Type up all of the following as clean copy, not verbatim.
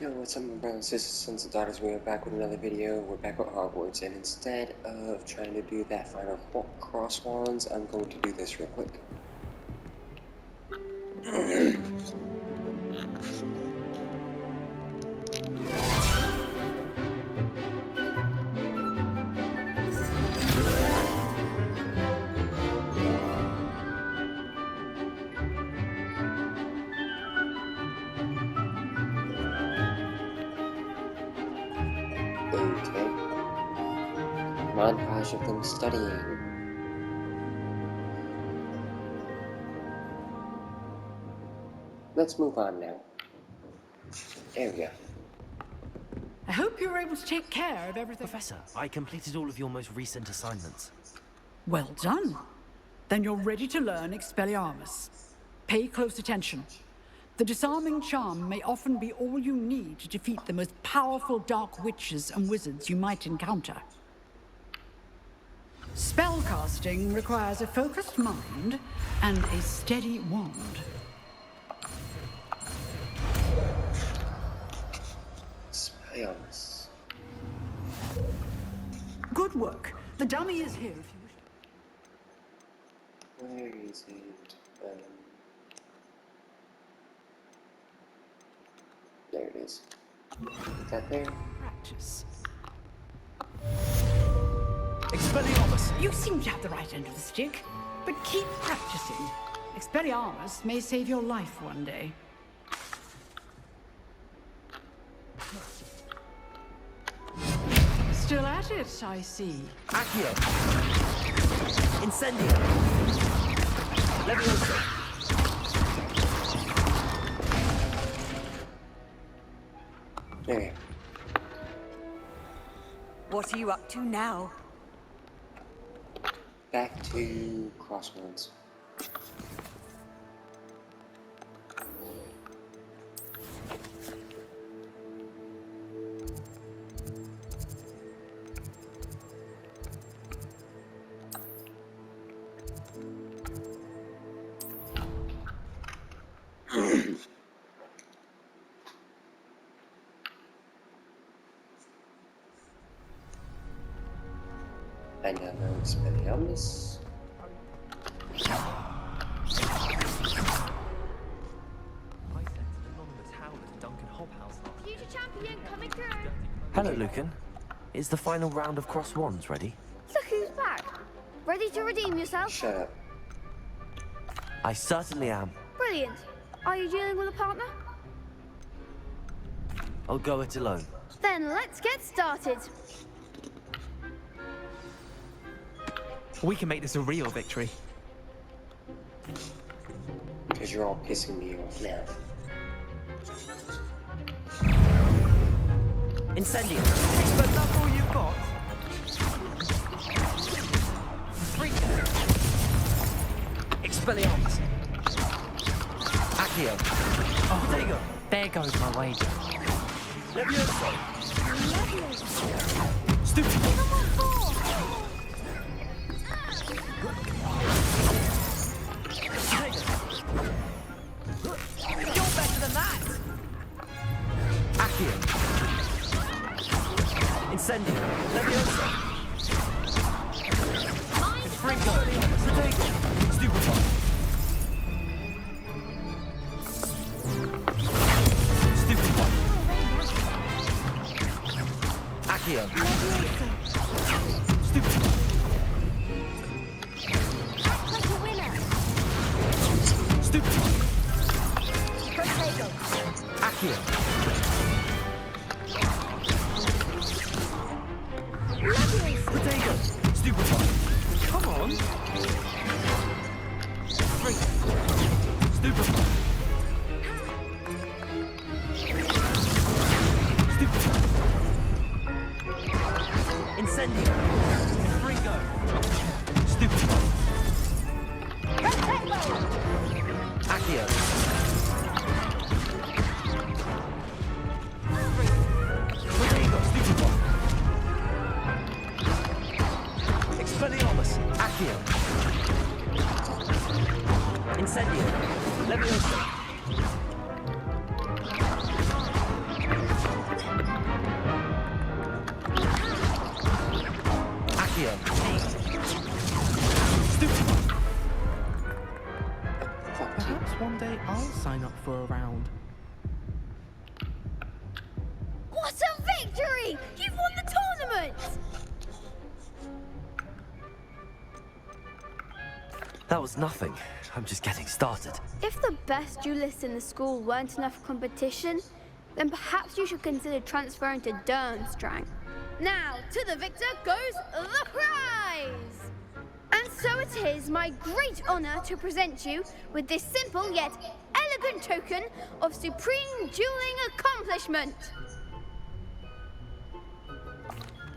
Yo, what's up, my brothers and sisters, sons and daughters? We are back with another video. We're back with Hogwarts, and instead of trying to do that final crosswands, I'm going to do this real quick. Okay. Montage of them studying. Let's move on now. There we go. I hope you were able to take care of everything. Professor, I completed all of your most recent assignments. Well done. Then you're ready to learn Expelliarmus. Pay close attention. The disarming charm may often be all you need to defeat the most powerful dark witches and wizards you might encounter. Spellcasting requires a focused mind and a steady wand. Expelliarmus. Good work. The dummy is here if you wish. Where is it? There it is. Is that there? Practice. Expelliarmus! You seem to have the right end of the stick, but keep practicing. Expelliarmus may save your life one day. Still at it, I see. Accio! Incendio! Leviosa! There. What are you up to now? Back to crosswords. Another Expelliarmus. Future champion coming through. Hello, Lucan. Is the final round of cross wands ready? Look who's back. Ready to redeem yourself? Shut up. I certainly am. Brilliant. Are you dealing with a partner? I'll go it alone. Then let's get started. We can make this a real victory. Because you're all pissing me off now. Incendio! But that's all you've got? Expelliarmus! Accio! Oh, there you go. There goes my wager. Leviosa! Stupid. Come on, four. You're better than that. Accio! Incendio! Leviosa! Fringo! Stupefy! Stupefy! Accio! Stupefy! Act like a winner. Stupefy! Protego. Accio! Leviosa. Protego! Stupefy! Come on. Stupefy! Stupefy! Incendio! Fringo! Stupefy! Protego. Accio! Protego! Stupefy! Expelliarmus! Accio! Incendio! Leviosa! victory! You've won the tournament! That was nothing. I'm just getting started. If the best duelists in the school weren't enough competition, then perhaps you should consider transferring to Durmstrang. Now, to the victor goes the prize! And so it is my great honor to present you with this simple yet elegant token of supreme dueling accomplishment.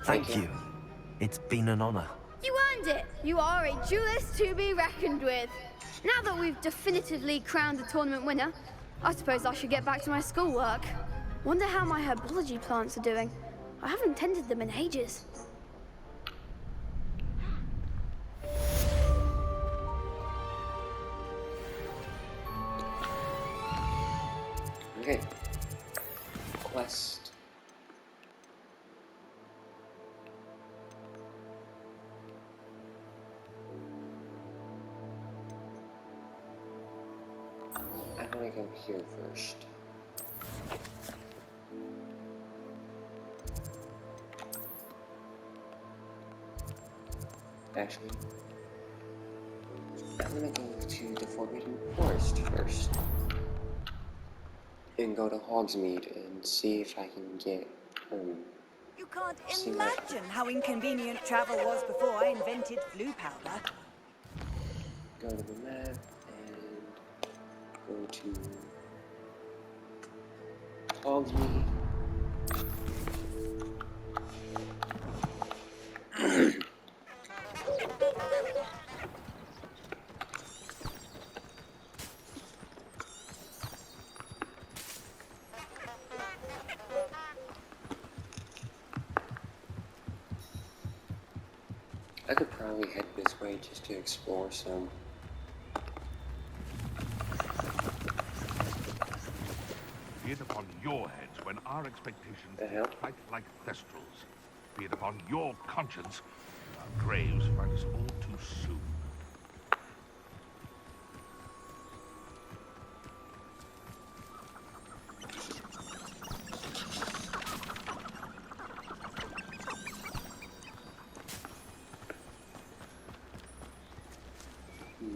Thank you. It's been an honor. You earned it. You are a duelist to be reckoned with. Now that we've definitively crowned the tournament winner, I suppose I should get back to my schoolwork. Wonder how my herbology plants are doing. I haven't tended them in ages. Okay. Quest. I'm gonna go here first. Actually, I'm gonna go to the Forbidden Forest first. And go to Hogsmeade and see if I can get, You can't See imagine how inconvenient travel was before I invented blue powder. go to the map and go to Hogsmeade. I could probably head this way just to explore some. Be it upon your heads when our expectations The hell? fight like thestrals. Be it upon your conscience when our graves find us all too soon.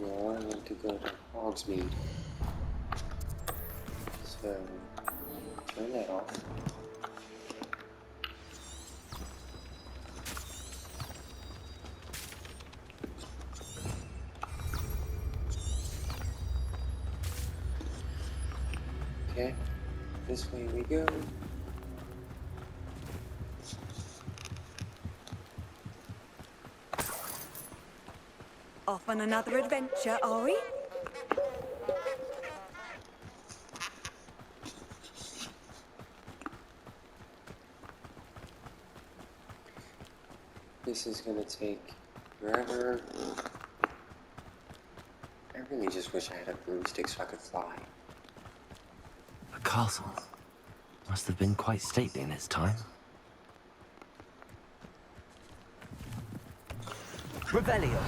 No, I want to go to Hogsmeade. So, turn that off. Okay, this way we go. Off on another adventure, are we? This is gonna take forever. I really just wish I had a broomstick so I could fly. The castle must have been quite stately in its time. Revelio.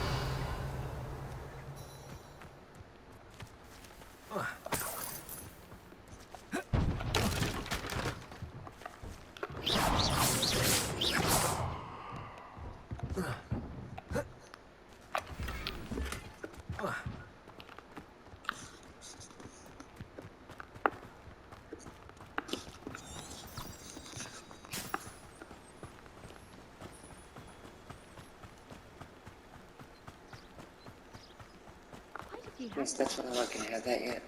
Yes, that's what I'm not gonna have that yet.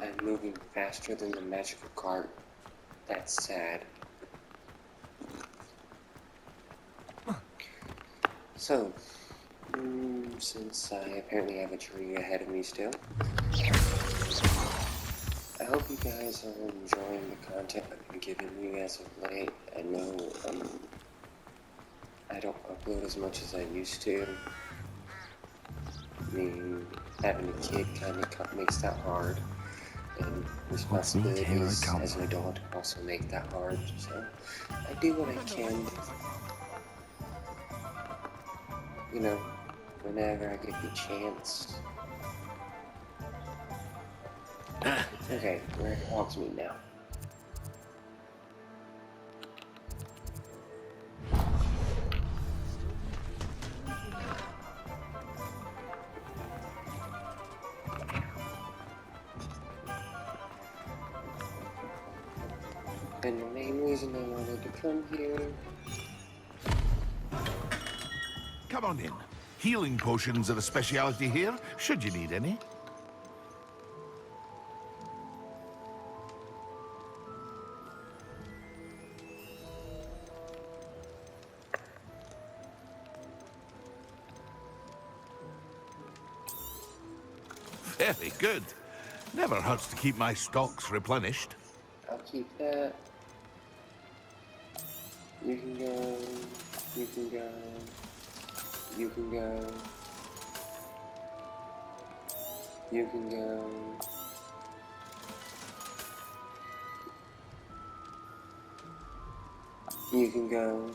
I'm moving faster than the magical cart. That's sad. So, since I apparently have a journey ahead of me still, I hope you guys are enjoying the content I've been giving you as of late. I know I don't upload as much as I used to. I mean, having a kid kind of makes that hard, and What's neat, here I responsibilities come. as an adult also make that hard. So I do what I can, you know, whenever I get the chance. Okay, we're at Hogsmeade now. And the main reason I wanted to come here. Come on in. Healing potions are a speciality here, should you need any. Very good. Never hurts to keep my stocks replenished. I'll keep that. You can go. You can go. You can go. You can go. You can go.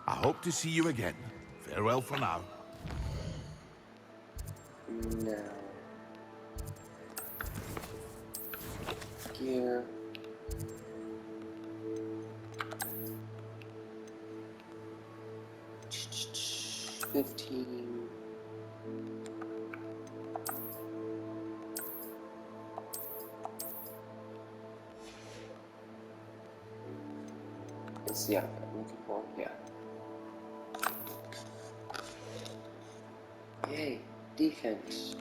I hope to see you again. Farewell for now. No. Gear. $15. It's yeah, I'm looking for yeah. Yay, defense.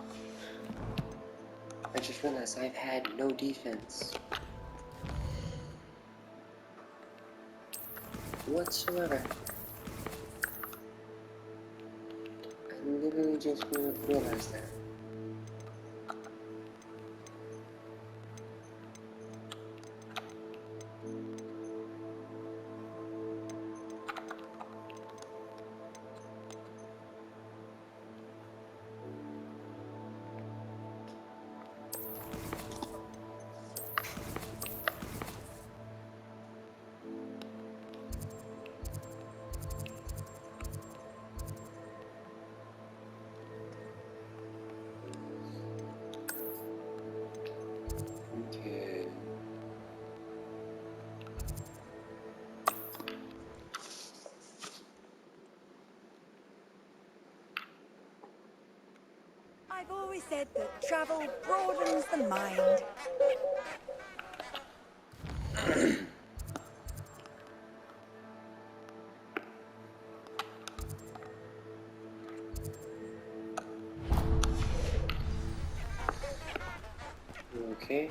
I just realized I've had no defense whatsoever. I literally just realized that. Okay. I've always said that travel broadens the mind. Okay.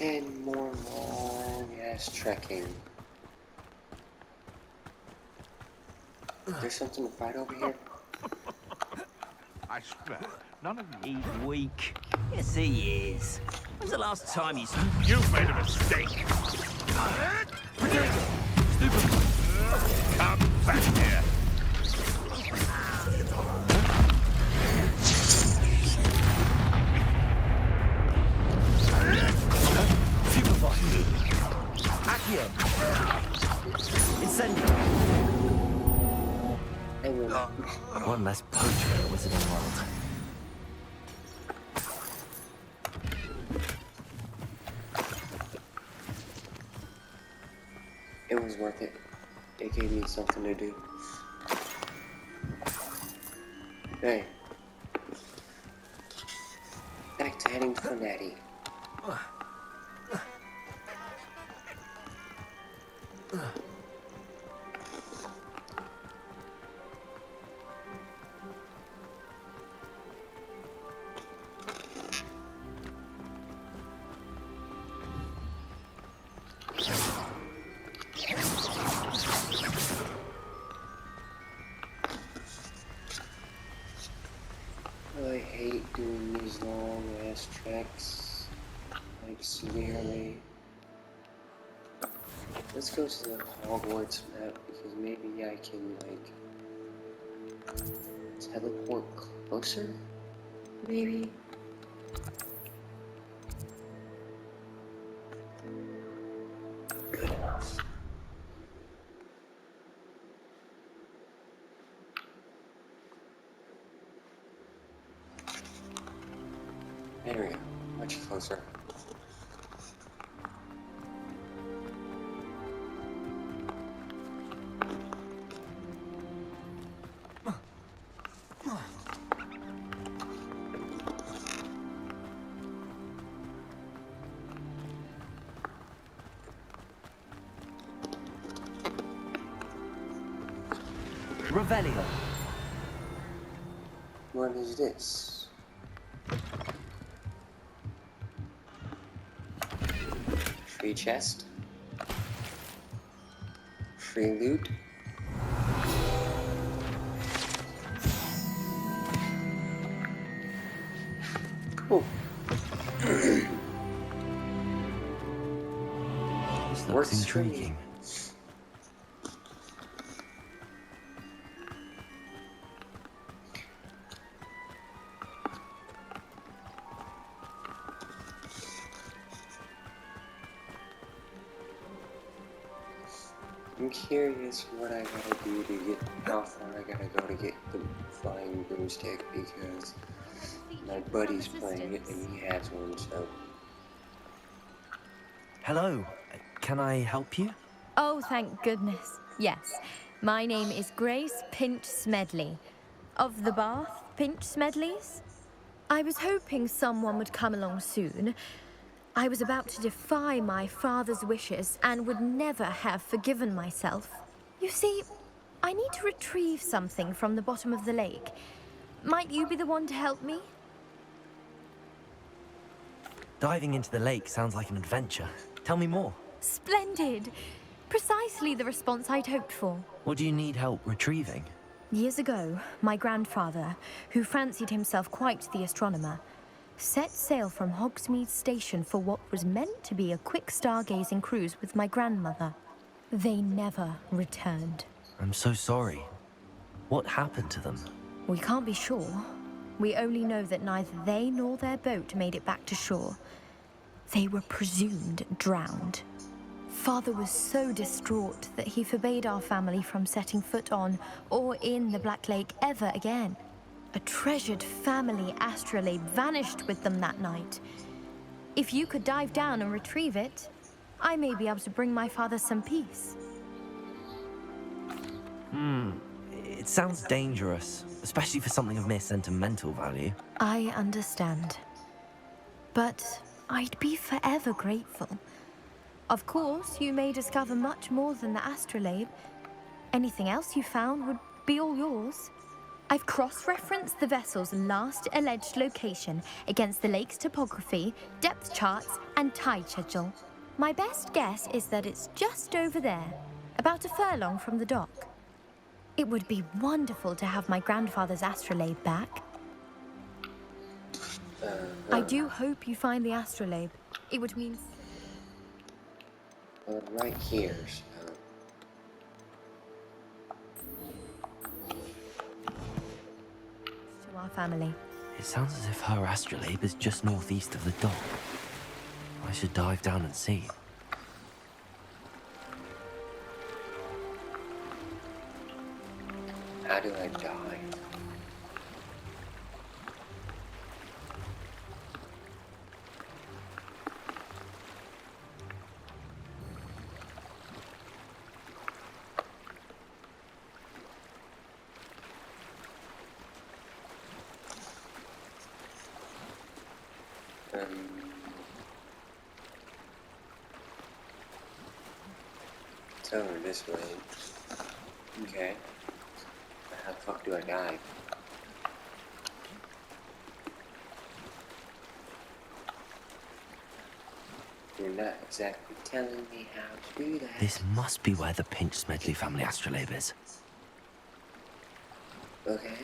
And more long-ass trekking. There's something to fight over here? I swear, none of you... He's weak. Yes, he is. When's the last time you... You've made a mistake! Come back here! Accio. Incendio. One less poacher in the Wizarding World. It was worth it. It gave me something to do. Hey. Back to heading for Natty. Let's go to the Hogwarts map because maybe I can like teleport closer? Maybe? Good enough. There we go. Much closer. Revelio. What is this? Free chest? Free loot? Cool. This looks Works for me. intriguing. I'm curious what I gotta do to get, how far I gotta go to get the flying broomstick because my buddy's playing it and he has one, so. Hello. Can I help you? Oh, thank goodness. Yes. My name is Grace Pinch Smedley. Of the Bath Pinch Smedleys? I was hoping someone would come along soon. I was about to defy my father's wishes and would never have forgiven myself. You see, I need to retrieve something from the bottom of the lake. Might you be the one to help me? Diving into the lake sounds like an adventure. Tell me more. Splendid! Precisely the response I'd hoped for. What do you need help retrieving? Years ago, my grandfather, who fancied himself quite the astronomer, set sail from Hogsmeade Station for what was meant to be a quick stargazing cruise with my grandmother. They never returned. I'm so sorry. What happened to them? We can't be sure. We only know that neither they nor their boat made it back to shore. They were presumed drowned. Father was so distraught that he forbade our family from setting foot on or in the Black Lake ever again. A treasured family astrolabe vanished with them that night. If you could dive down and retrieve it, I may be able to bring my father some peace. It sounds dangerous, especially for something of mere sentimental value. I understand. But I'd be forever grateful. Of course, you may discover much more than the astrolabe. Anything else you found would be all yours. I've cross-referenced the vessel's last alleged location against the lake's topography, depth charts, and tide schedule. My best guess is that it's just over there, about a furlong from the dock. It would be wonderful to have my grandfather's astrolabe back. I do hope you find the astrolabe. It would mean... Right here, so. to our family. It sounds as if her astrolabe is just northeast of the dock. I should dive down and see. How do I dive? It's over this way. Okay. How the fuck do I dive? You're not exactly telling me how to do that. This must be where the Pinch Smedley family astrolabe is. Okay.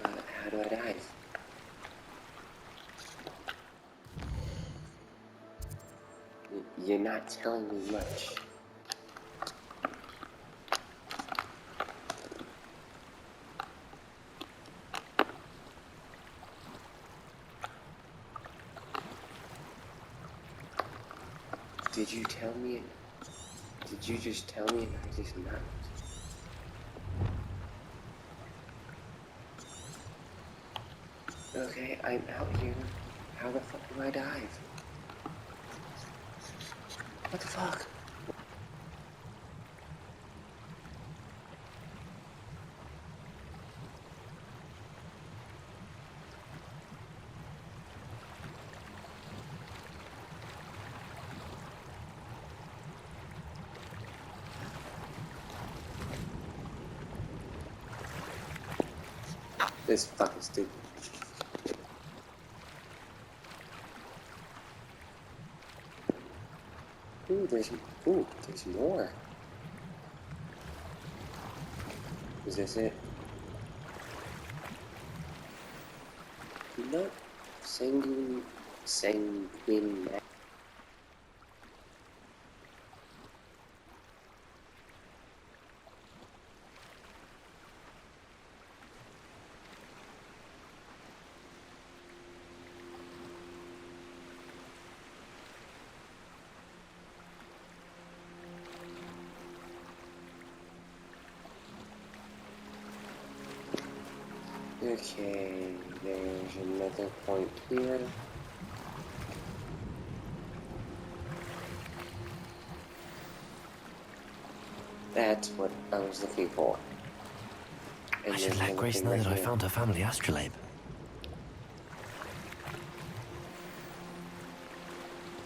How do I dive? You're not telling me much. Did you tell me? Did you just tell me and I just not? Okay, I'm out here. How the fuck do I dive? What the fuck? This is fucking stupid. Ooh, there's more. Is this it? Nope. Sanguine. Okay, there's another point here. That's what I was looking for. And I should there's let another Grace thing know right that I here. found her family astrolabe.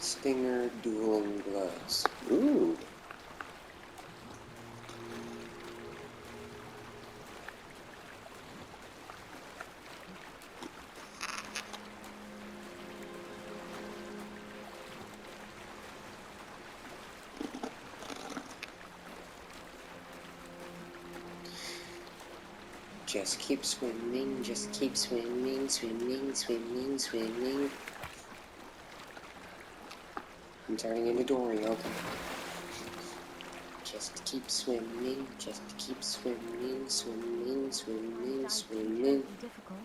Stinger dueling gloves. Ooh. Just keep swimming, just keep swimming, swimming, swimming, swimming. I'm turning into Dory, okay. Just keep swimming, just keep swimming, swimming, swimming, swimming. Difficult.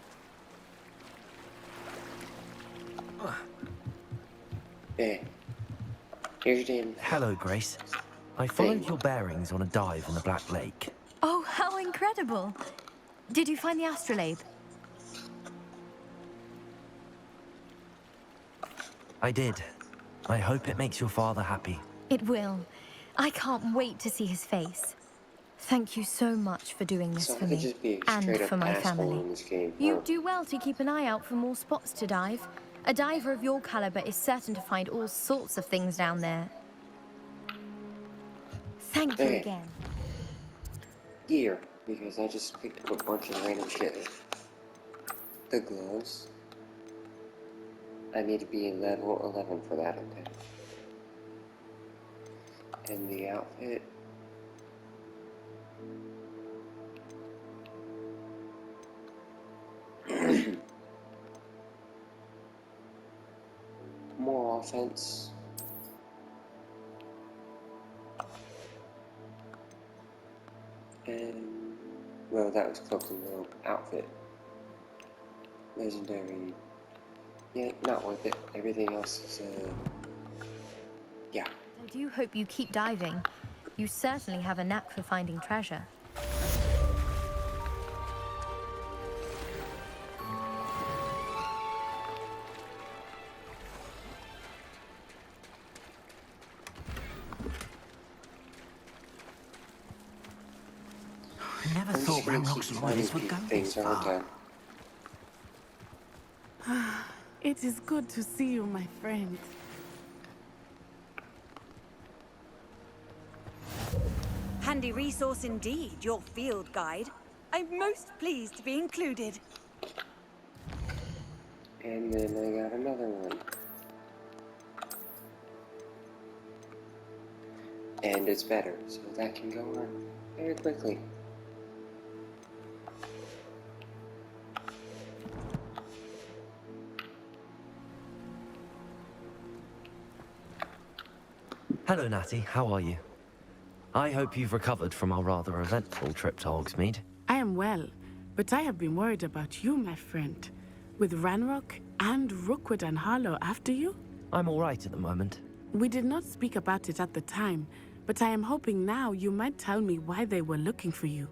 There. Here's your damn Hello, Grace. I followed your bearings on a dive in the Black Lake. Oh, how incredible! Did you find the astrolabe? I did. I hope it makes your father happy. It will. I can't wait to see his face. Thank you so much for doing this So for I could me just be a and straight for up my asshole family. in this game. You Huh? do well to keep an eye out for more spots to dive. A diver of your caliber is certain to find all sorts of things down there. Thank you Okay. again. Gear, because I just picked up a bunch of random shit. The gloves. I need to be level 11 for that, okay. And the outfit. More offense. And, well, that was cloak and robe outfit. Legendary. Yeah, not worth it. Everything else is, yeah. I do hope you keep diving. You certainly have a knack for finding treasure. I never I'm just thought gonna Ramrock's keep lawyers finding would go things this all the far. time. It is good to see you, my friend. Handy resource indeed, your field guide. I'm most pleased to be included. And then I got another one. And it's better, so that can go on very quickly. Hello, Natty. How are you? I hope you've recovered from our rather eventful trip to Hogsmeade. I am well, but I have been worried about you, my friend. With Ranrock and Rookwood and Harlow after you? I'm all right at the moment. We did not speak about it at the time, but I am hoping now you might tell me why they were looking for you.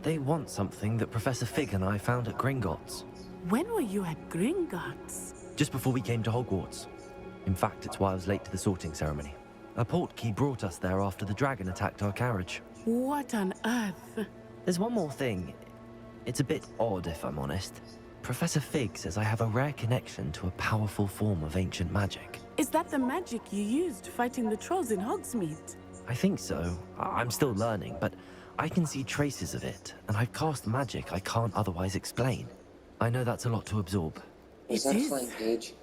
They want something that Professor Fig and I found at Gringotts. When were you at Gringotts? Just before we came to Hogwarts. In fact, it's why I was late to the sorting ceremony. A portkey brought us there after the dragon attacked our carriage. What on earth? There's one more thing. It's a bit odd, if I'm honest. Professor Fig says I have a rare connection to a powerful form of ancient magic. Is that the magic you used fighting the trolls in Hogsmeade? I think so. I'm still learning, but I can see traces of it, and I've cast magic I can't otherwise explain. I know that's a lot to absorb. Was that a flying page?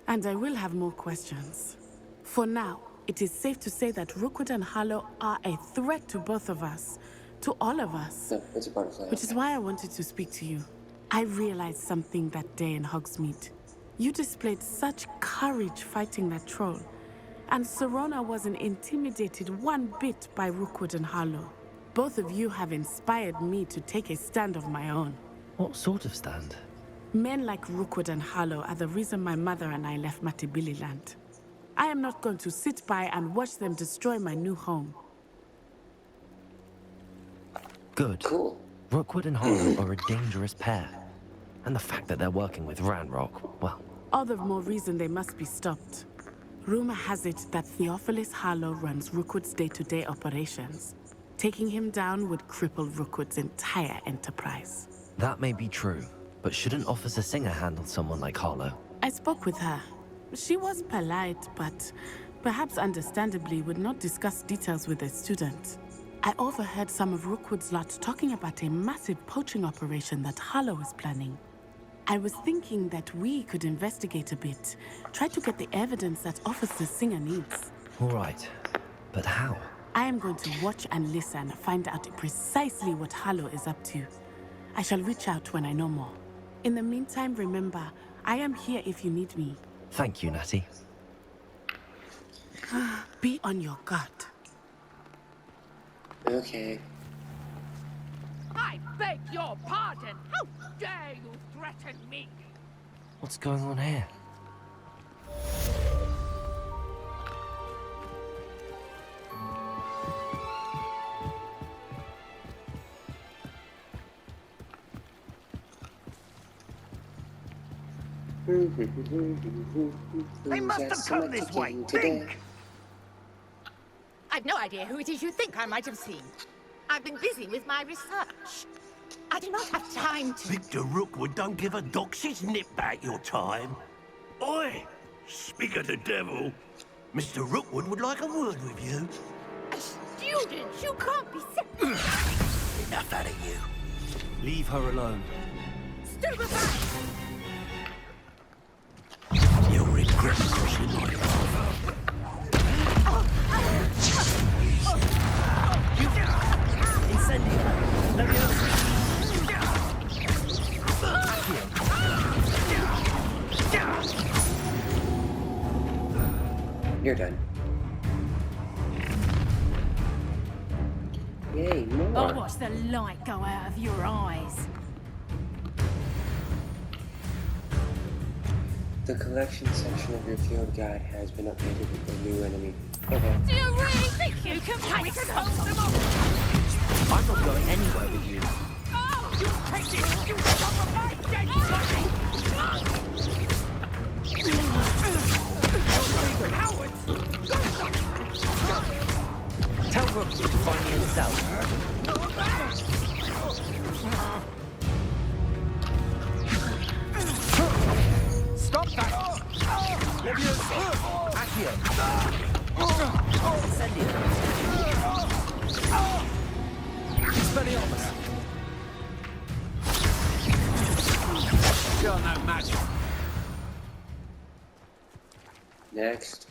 And I will have more questions. For now, it is safe to say that Rookwood and Harlow are a threat to both of us. To all of us. No, it's a butterfly. Which is why I wanted to speak to you. I realized something that day in Hogsmeade. You displayed such courage fighting that troll. And Serona wasn't intimidated one bit by Rookwood and Harlow. Both of you have inspired me to take a stand of my own. What sort of stand? Men like Rookwood and Harlow are the reason my mother and I left Mattibilliland. I am not going to sit by and watch them destroy my new home. Good. Cool. Rookwood and Harlow are a dangerous pair. And the fact that they're working with Ranrock, well... All the more reason they must be stopped. Rumor has it that Theophilus Harlow runs Rookwood's day-to-day operations. Taking him down would cripple Rookwood's entire enterprise. That may be true, but shouldn't Officer Singer handle someone like Harlow? I spoke with her. She was polite, but perhaps understandably would not discuss details with a student. I overheard some of Rookwood's lot talking about a massive poaching operation that Harlow is planning. I was thinking that we could investigate a bit, try to get the evidence that Officer Singer needs. All right, but how? I am going to watch and listen, find out precisely what Harlow is up to. I shall reach out when I know more. In the meantime, remember, I am here if you need me. Thank you, Natty. Be on your guard. Okay. I beg your pardon! How dare you threaten me? What's going on here? They must have come this way. Think! I've no idea who it is you think I might have seen. I've been busy with my research. I do not have time to... Victor Rookwood don't give a doxy's nip back your time. Oi! Speak of the devil. Mr. Rookwood would like a word with you. A student? You can't be serious. Enough out of you. Leave her alone. Stupefy! You'll regret crossing my path. Incendio! Leviosa! You're done. Yay, more. I'll watch the light go out of your eyes. The collection section of your field guide has been updated with a new enemy. Okay. Do you really think you can make us hold them off? I'm not going anywhere with you. Oh, you take it! You son of my dead body! Cowards! Tell Rookwood to find me himself. Stop that! Leviosa! Accio! Incendio! Expelliarmus! You're no magic. Next.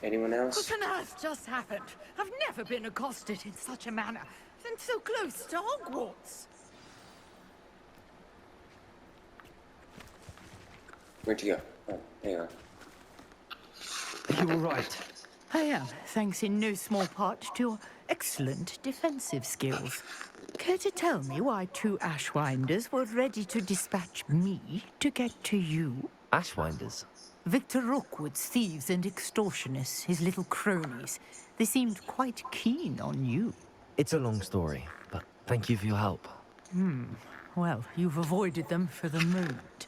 Anyone else? What on earth just happened? I've never been accosted in such a manner, and so close to Hogwarts. Where'd you go? Oh, there you are. You were right. I am, thanks in no small part to your excellent defensive skills. care to tell me why 2 Ashwinders were ready to dispatch me to get to you? Ashwinders? Victor Rookwood's thieves and extortionists, his little cronies. They seemed quite keen on you. It's a long story, but thank you for your help. Well, you've avoided them for the moment.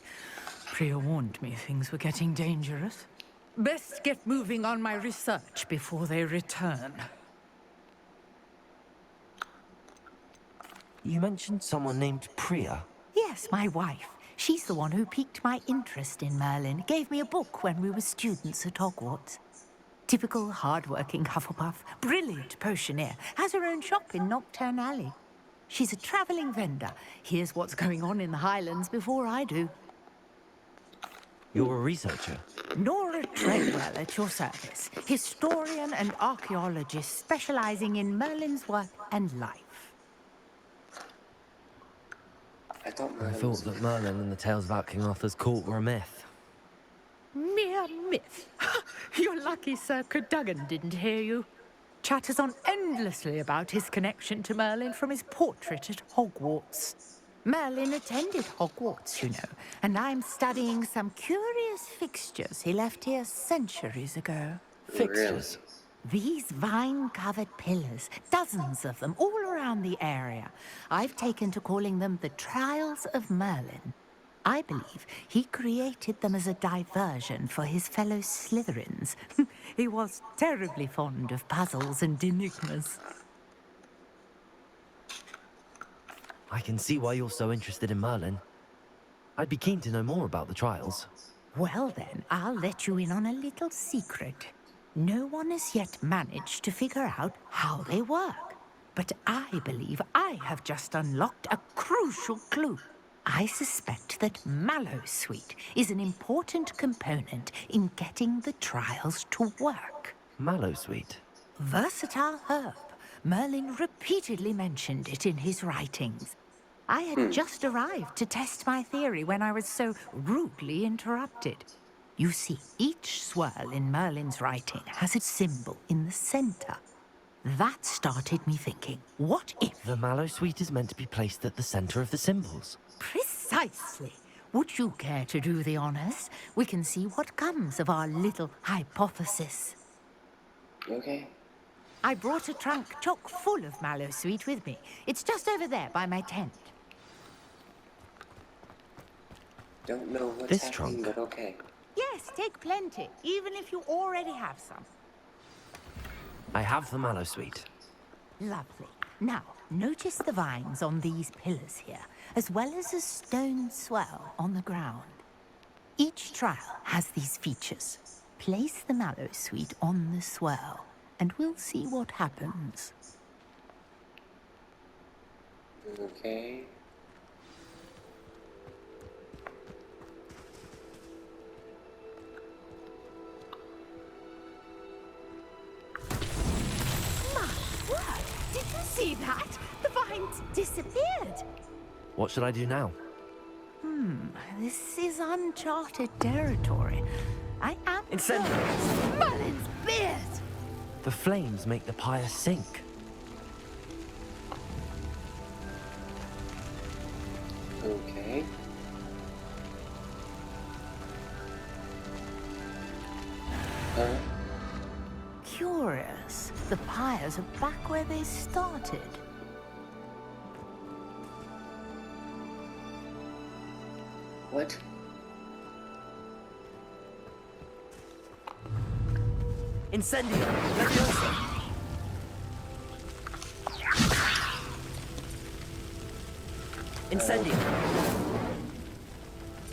Priya warned me things were getting dangerous. Best get moving on my research before they return. You mentioned someone named Priya. Yes, my wife. She's the one who piqued my interest in Merlin. Gave me a book when we were students at Hogwarts. Typical hard-working Hufflepuff, brilliant potioneer, has her own shop in Nocturne Alley. She's a travelling vendor. Hears what's going on in the Highlands before I do. You're a researcher? Nora Treadwell at your service. Historian and archaeologist specialising in Merlin's work and life. I thought that Merlin and the tales about King Arthur's court were a myth. Mere myth. You're lucky Sir Cadogan didn't hear you. Chatters on endlessly about his connection to Merlin from his portrait at Hogwarts. Merlin attended Hogwarts, you know, and I'm studying some curious fixtures he left here centuries ago. Fixtures? These vine-covered pillars, dozens of them, all around the area. I've taken to calling them the Trials of Merlin. I believe he created them as a diversion for his fellow Slytherins. He was terribly fond of puzzles and enigmas. I can see why you're so interested in Merlin. I'd be keen to know more about the trials. Well then, I'll let you in on a little secret. No one has yet managed to figure out how they work. But I believe I have just unlocked a crucial clue. I suspect that Mallowsweet is an important component in getting the trials to work. Mallowsweet? Versatile herb. Merlin repeatedly mentioned it in his writings. I had just arrived to test my theory when I was so rudely interrupted. You see, each swirl in Merlin's writing has a symbol in the center. That started me thinking, what if... The Mallowsweet is meant to be placed at the center of the symbols. Precisely. Would you care to do the honors? We can see what comes of our little hypothesis. Okay. I brought a trunk chock full of Mallowsweet with me. It's just over there by my tent. Don't know what's This happening, trunk? but okay. Yes, take plenty, even if you already have some. I have the Mallowsweet. Lovely. Now, notice the vines on these pillars here, as well as a stone swell on the ground. Each trial has these features. Place the Mallowsweet on the swell, and we'll see what happens. Okay. Did you see that? The vines disappeared. What should I do now? This is uncharted territory. I am Incendiary! curious. Merlin's beard! The flames make the pyre sink. Okay. Curious. The pyres are back where they started. What? Incendio! Leviosa! Incendio!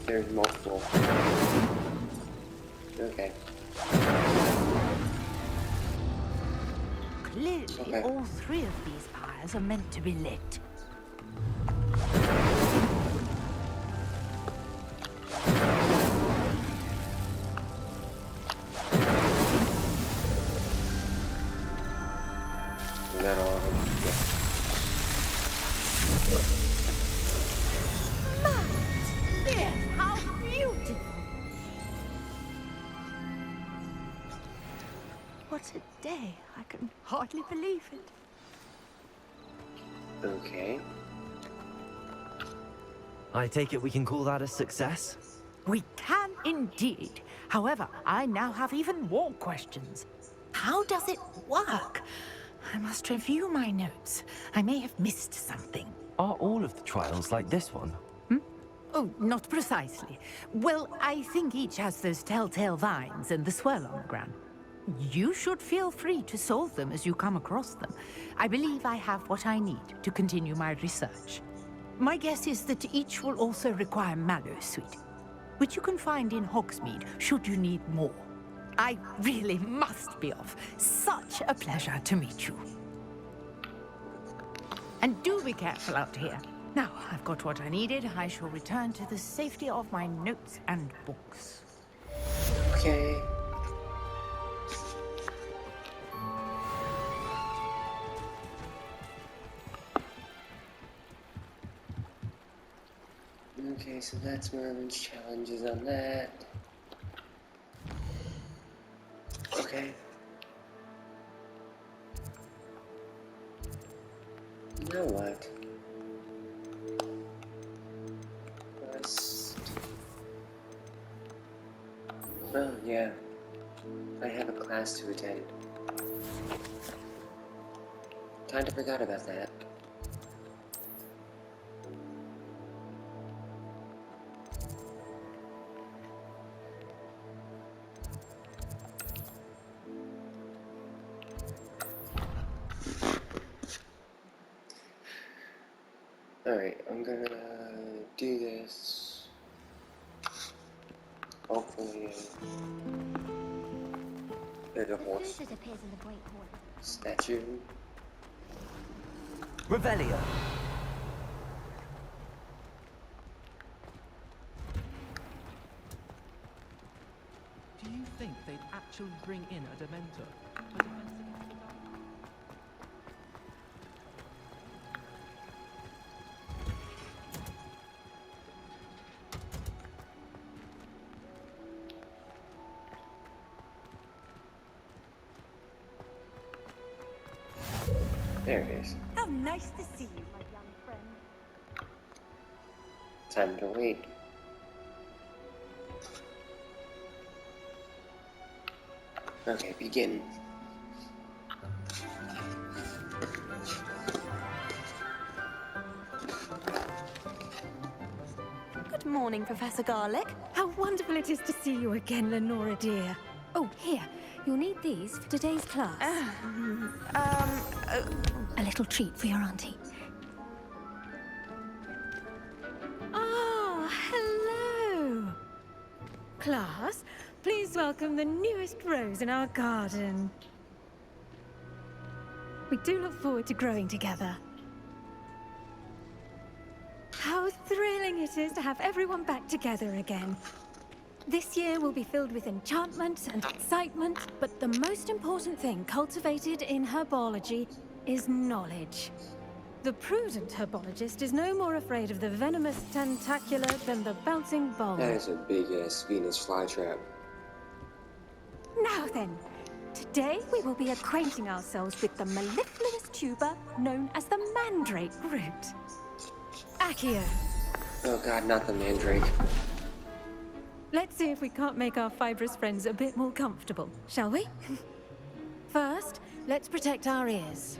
There's multiple. Okay. Clearly, Okay. all 3 of these pyres are meant to be lit. Is that all of them? Yes, how beautiful! What a day. I can hardly believe it. Okay. I take it we can call that a success? We can indeed. However, I now have even more questions. How does it work? I must review my notes. I may have missed something. Are all of the trials like this one? Oh, not precisely. Well, I think each has those telltale vines and the swirl on the ground. You should feel free to solve them as you come across them. I believe I have what I need to continue my research. My guess is that each will also require mallow sweet, which you can find in Hogsmeade should you need more. I really must be off. Such a pleasure to meet you. And do be careful out here. Now, I've got what I needed. I shall return to the safety of my notes and books. Okay. Okay, so that's Merlin's challenges on that. Okay. Now what? Oh, yeah. I have a class to attend. Kinda forgot about that. Alright, I'm gonna do this. Hopefully, there's a horse statue. Revelio. Do you think they'd actually bring in a Dementor? There it is. How nice to see you, my young friend. Time to wait. Okay, begin. Good morning, Professor Garlick. How wonderful it is to see you again, Lenora dear. Oh, here. You'll need these for today's class. A little treat for your auntie. Oh, hello. Class, please welcome the newest rose in our garden. We do look forward to growing together. How thrilling it is to have everyone back together again. This year will be filled with enchantment and excitement, but the most important thing cultivated in herbology is knowledge. The prudent herbologist is no more afraid of the venomous tentacular than the bouncing bulb. That is a big-ass Venus flytrap. Now then, today we will be acquainting ourselves with the mellifluous tuber known as the mandrake root. Accio. Oh god, not the mandrake. Let's see if we can't make our fibrous friends a bit more comfortable, shall we? First, let's protect our ears.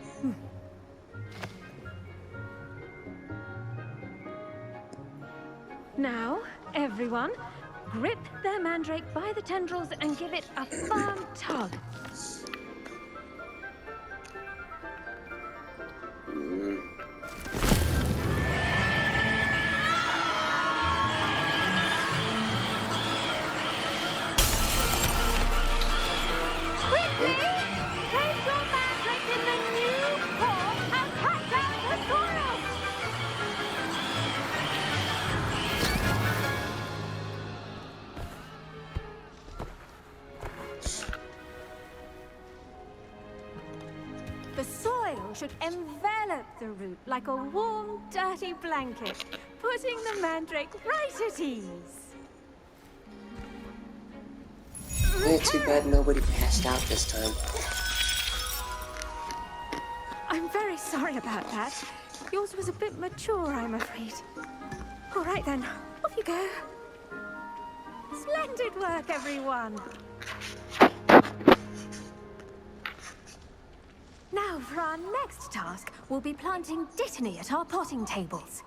Now, everyone, grip their mandrake by the tendrils and give it a firm tug. The soil should envelop the root like a warm, dirty blanket, putting the mandrake right at ease. It's too bad nobody passed out this time. I'm very sorry about that. Yours was a bit mature, I'm afraid. All right then, off you go. Splendid work, everyone. Now, for our next task, we'll be planting Dittany at our potting tables.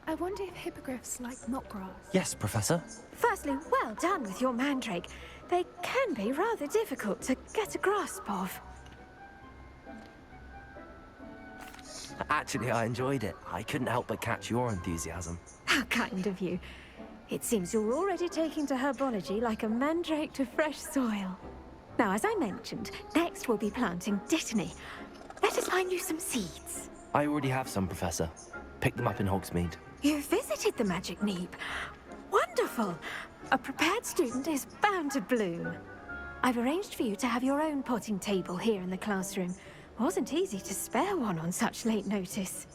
I wonder if hippogriffs like knotgrass. Yes, Professor. Firstly, well done with your mandrake. They can be rather difficult to get a grasp of. Actually, I enjoyed it. I couldn't help but catch your enthusiasm. How kind of you. It seems you're already taking to herbology like a mandrake to fresh soil. Now, as I mentioned, next we'll be planting Dittany. Let us find you some seeds. I already have some, Professor. Picked them up in Hogsmeade. You visited the Magic Neep. Wonderful! A prepared student is bound to bloom. I've arranged for you to have your own potting table here in the classroom. Wasn't easy to spare one on such late notice.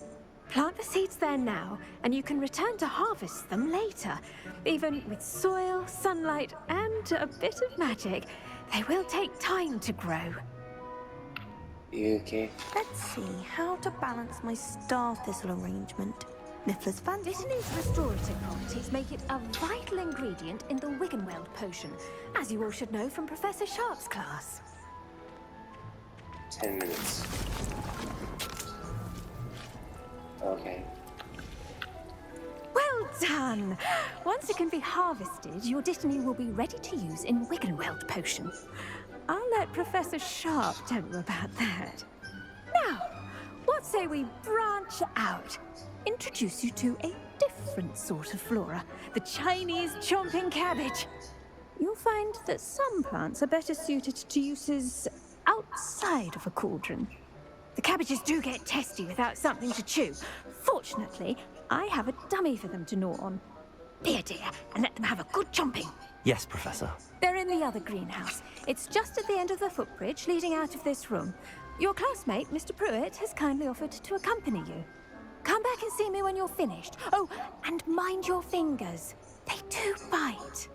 Plant the seeds there now, and you can return to harvest them later. Even with soil, sunlight, and a bit of magic, they will take time to grow. You okay? Let's see how to balance my star thistle arrangement. Niffler's fancy. Dittany's restorative properties make it a vital ingredient in the Wiggenweld potion, as you all should know from Professor Sharp's class. 10 minutes. Okay. Well done! Once it can be harvested, your Dittany will be ready to use in Wiggenweld potion. I'll let Professor Sharp tell you about that. Now, what say we branch out? Introduce you to a different sort of flora, the Chinese chomping cabbage. You'll find that some plants are better suited to uses outside of a cauldron. The cabbages do get testy without something to chew. Fortunately, I have a dummy for them to gnaw on. Be a dear and let them have a good chomping. Yes, Professor. They're in the other greenhouse. It's just at the end of the footbridge leading out of this room. Your classmate, Mr. Pruitt, has kindly offered to accompany you. Come back and see me when you're finished. Oh, and mind your fingers. They do bite.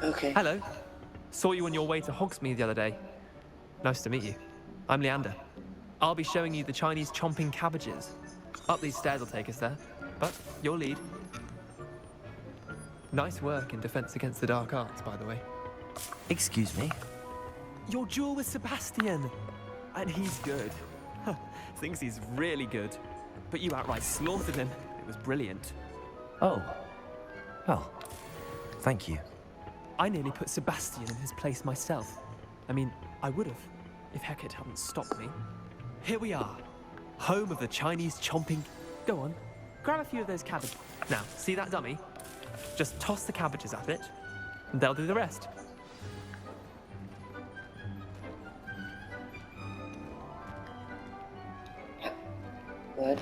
Okay. Hello. Saw you on your way to Hogsmeade the other day. Nice to meet you. I'm Leander. I'll be showing you the Chinese chomping cabbages. Up these stairs will take us there, but your lead. Nice work in Defense Against the Dark Arts, by the way. Excuse me? Your duel with Sebastian! And he's good. Thinks he's really good. But you outright slaughtered him. It was brilliant. Oh. Well, thank you. I nearly put Sebastian in his place myself. I mean, I would have, if Hecate hadn't stopped me. Here we are, home of the Chinese chomping... Go on, grab a few of those cabbages. Now, see that dummy? Just toss the cabbages at it, and they'll do the rest. What?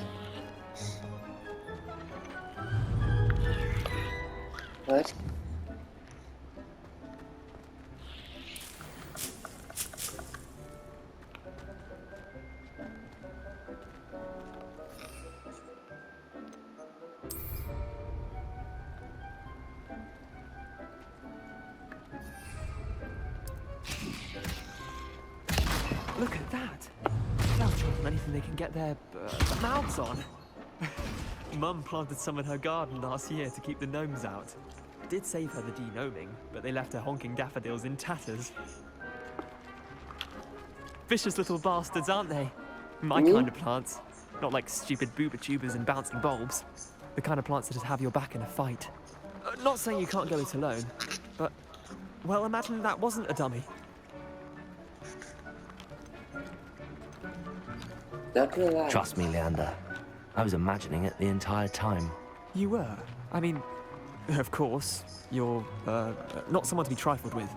What? Look at that. They'll chomp on anything they can get their mouths on. Mum planted some in her garden last year to keep the gnomes out. Did save her the de-gnoming, but they left her honking daffodils in tatters. Vicious little bastards, aren't they? My kind of plants. Not like stupid booba tubers and bouncing bulbs. The kind of plants that'd have your back in a fight. Not saying you can't go it alone, but... Well, imagine that wasn't a dummy. Not gonna lie. Trust me, Leander. I was imagining it the entire time. You were? I mean, of course, you're, not someone to be trifled with.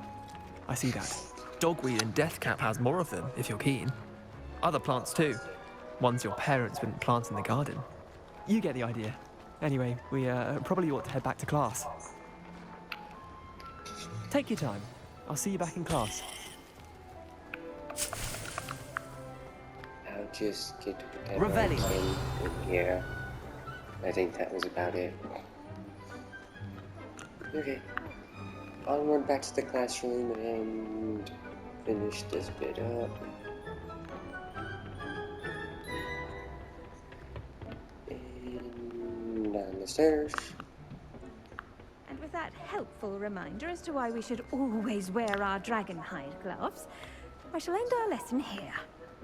I see that. Dogweed and deathcap has more of them, if you're keen. Other plants too. Ones your parents wouldn't plant in the garden. You get the idea. Anyway, we, probably ought to head back to class. Take your time. I'll see you back in class. I'll just get Revelio. in here. I think that was about it. Okay. onward back to the classroom and finish this bit up. And down the stairs. And with that helpful reminder as to why we should always wear our dragon hide gloves, I shall end our lesson here.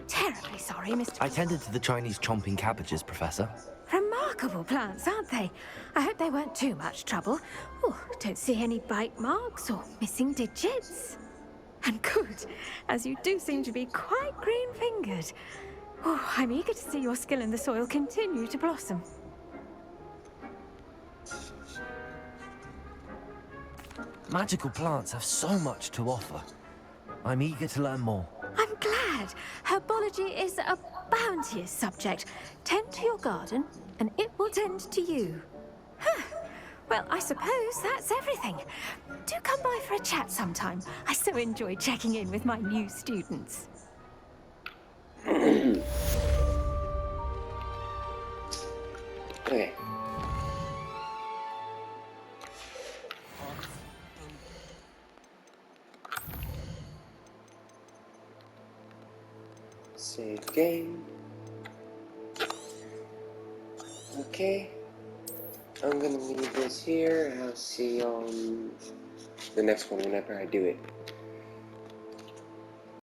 Terribly sorry, Mr. I tended to the Chinese chomping cabbages, Professor. Remarkable plants, aren't they? I hope they weren't too much trouble. Oh, don't see any bite marks or missing digits. And good, as you do seem to be quite green-fingered. Oh, I'm eager to see your skill in the soil continue to blossom. Magical plants have so much to offer. I'm eager to learn more. I'm glad. Herbology is a bounteous subject. Tend to your garden, and it will tend to you. Huh. Well, I suppose that's everything. Do come by for a chat sometime. I so enjoy checking in with my new students. Okay. Save game. Okay. I'm gonna leave this here, and I'll see you on the next one whenever I do it.